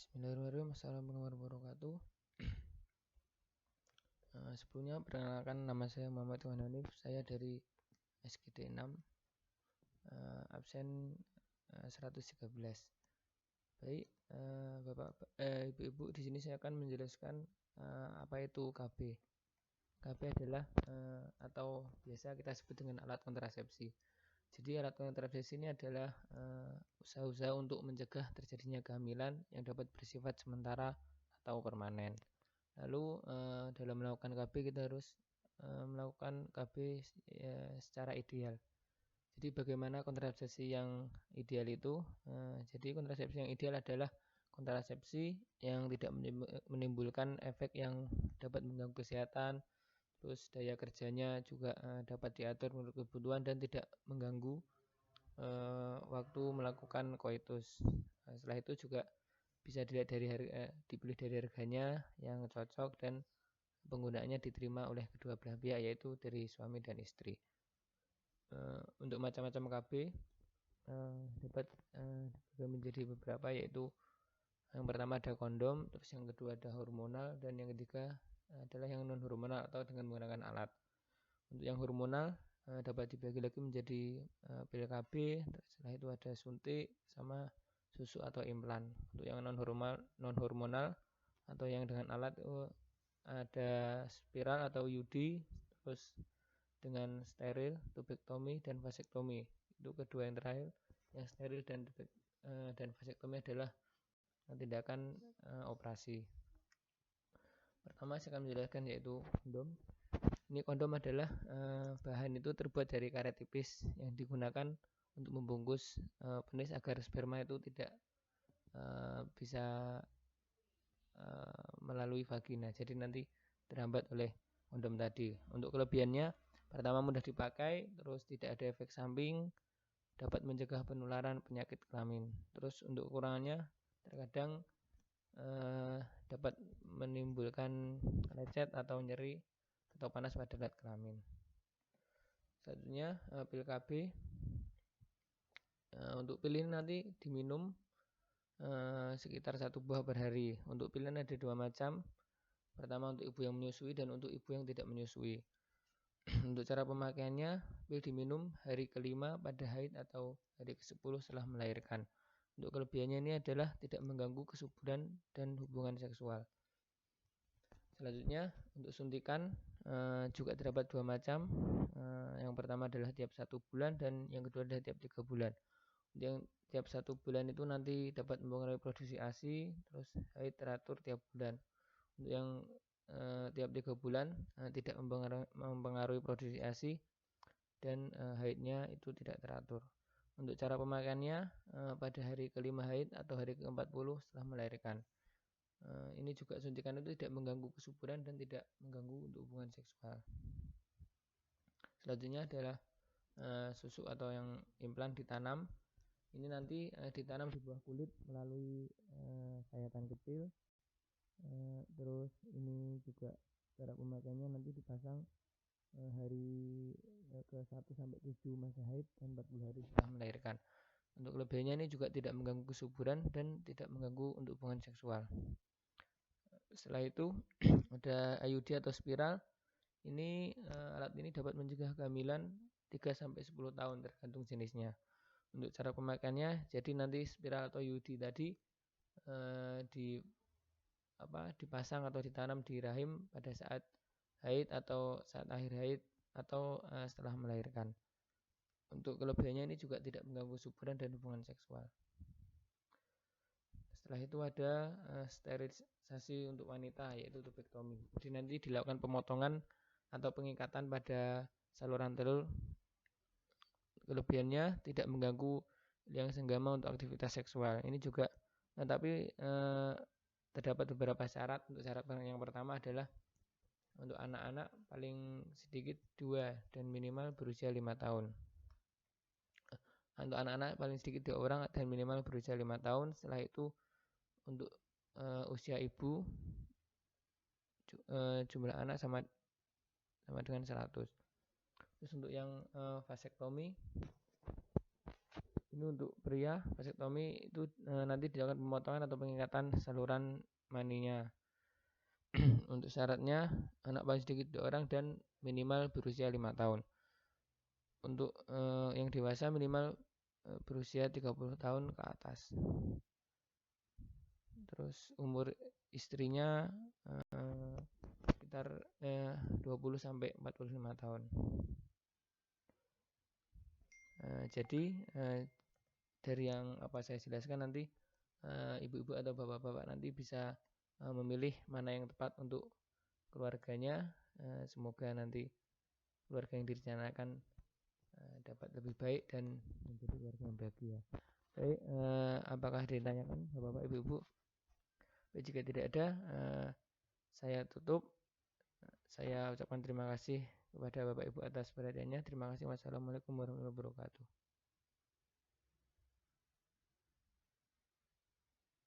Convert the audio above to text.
Bismillahirrahmanirrahim. Assalamualaikum warahmatullahi wabarakatuh. Sebelumnya perkenalkan, nama saya Muhammad Iwan Hanif. Saya dari SGD 6, absen 113. Baik, Bapak, Ibu-ibu, di sini saya akan menjelaskan apa itu KB. KB adalah atau biasa kita sebut dengan alat kontrasepsi. Jadi alat kontrasepsi ini adalah usaha-usaha untuk mencegah terjadinya kehamilan yang dapat bersifat sementara atau permanen. Lalu dalam melakukan KB kita harus melakukan KB secara ideal. Jadi bagaimana kontrasepsi yang ideal itu? Jadi kontrasepsi yang ideal adalah kontrasepsi yang tidak menimbulkan efek yang dapat mengganggu kesehatan. Terus daya kerjanya juga dapat diatur menurut kebutuhan dan tidak mengganggu waktu melakukan koitus. Setelah itu juga bisa dilihat dari dipilih dari harganya yang cocok dan penggunaannya diterima oleh kedua belah pihak, yaitu dari suami dan istri. Untuk macam-macam KB dapat menjadi beberapa, yaitu yang pertama ada kondom, terus yang kedua ada hormonal, dan yang ketiga adalah yang non hormonal atau dengan menggunakan alat. Untuk yang hormonal dapat dibagi lagi menjadi pil KB, setelah itu ada suntik sama susu atau implan. Untuk yang non hormonal atau yang dengan alat itu ada spiral atau UD, terus dengan steril, tubektomi dan vasektomi. Itu kedua yang terakhir, yang steril dan vasektomi adalah tindakan operasi. Pertama saya akan menjelaskan yaitu kondom. Ini kondom adalah bahan itu terbuat dari karet tipis yang digunakan untuk membungkus penis agar sperma itu tidak bisa melalui vagina. Jadi nanti terhambat oleh kondom tadi. Untuk kelebihannya, pertama mudah dipakai, terus tidak ada efek samping, dapat mencegah penularan penyakit kelamin. Terus untuk kekurangannya, terkadang dapat menimbulkan lecet atau nyeri atau panas pada alat kelamin. Selanjutnya pil KB. Untuk pil ini nanti diminum sekitar 1 buah per hari. Untuk pil ini ada 2 macam. Pertama untuk ibu yang menyusui dan untuk ibu yang tidak menyusui. Untuk cara pemakaiannya, pil diminum hari ke-5 pada haid atau hari ke-10 setelah melahirkan. Untuk kelebihannya ini adalah tidak mengganggu kesuburan dan hubungan seksual. Selanjutnya untuk suntikan juga terdapat 2 macam. Yang pertama adalah tiap 1 bulan dan yang kedua adalah tiap 3 bulan. Yang tiap 1 bulan itu nanti dapat mempengaruhi produksi ASI, terus haid teratur tiap bulan. Untuk yang tiap 3 bulan tidak mempengaruhi produksi ASI dan haidnya itu tidak teratur. Untuk cara pemakaiannya pada hari ke-5 haid atau hari ke-40 setelah melahirkan. Ini juga suntikan itu tidak mengganggu kesuburan dan tidak mengganggu untuk hubungan seksual. Selanjutnya adalah susu atau yang implan ditanam. Ini nanti ditanam di bawah kulit melalui sayatan kecil. Terus ini juga cara pemakaiannya nanti dipasang hari ke-1 sampai 7 masa haid dan 40 hari setelah melahirkan. Untuk kelebihannya ini juga tidak mengganggu kesuburan dan tidak mengganggu untuk hubungan seksual. Setelah itu ada IUD atau spiral. Ini alat ini dapat mencegah kehamilan 3 sampai 10 tahun tergantung jenisnya. Untuk cara pemakaiannya, jadi nanti spiral atau IUD tadi dipasang atau ditanam di rahim pada saat haid atau saat akhir haid atau setelah melahirkan. Untuk kelebihannya ini juga tidak mengganggu kesuburan dan hubungan seksual. Setelah itu ada sterilisasi untuk wanita, yaitu tubektomi. Jadi nanti dilakukan pemotongan atau pengikatan pada saluran telur. Kelebihannya tidak mengganggu yang senggama untuk aktivitas seksual. Ini juga, tapi terdapat beberapa syarat. Untuk syarat yang pertama adalah untuk anak-anak paling sedikit 2 dan minimal berusia 5 tahun. Untuk anak-anak paling sedikit 2 orang dan minimal berusia 5 tahun. Setelah itu untuk usia ibu jumlah anak sama dengan 100. Terus untuk yang vasektomi Ini untuk pria, vasektomi itu nanti dilakukan pemotongan atau pengikatan saluran maninya. Untuk syaratnya anak paling sedikit 2 orang dan minimal berusia 5 tahun. Untuk yang dewasa minimal berusia 30 tahun ke atas. Terus umur istrinya sekitar 20 sampai 45 tahun. Jadi dari yang apa saya jelaskan nanti ibu-ibu atau bapak-bapak nanti bisa memilih mana yang tepat untuk keluarganya. Semoga nanti keluarga yang direncanakan dapat lebih baik dan menjadi keluarga yang bahagia. Baik, apakah ditanyakan bapak-bapak ibu-ibu? Jika tidak ada, saya tutup. Saya ucapkan terima kasih kepada bapak ibu atas perhatiannya. Terima kasih. Wassalamualaikum warahmatullahi wabarakatuh.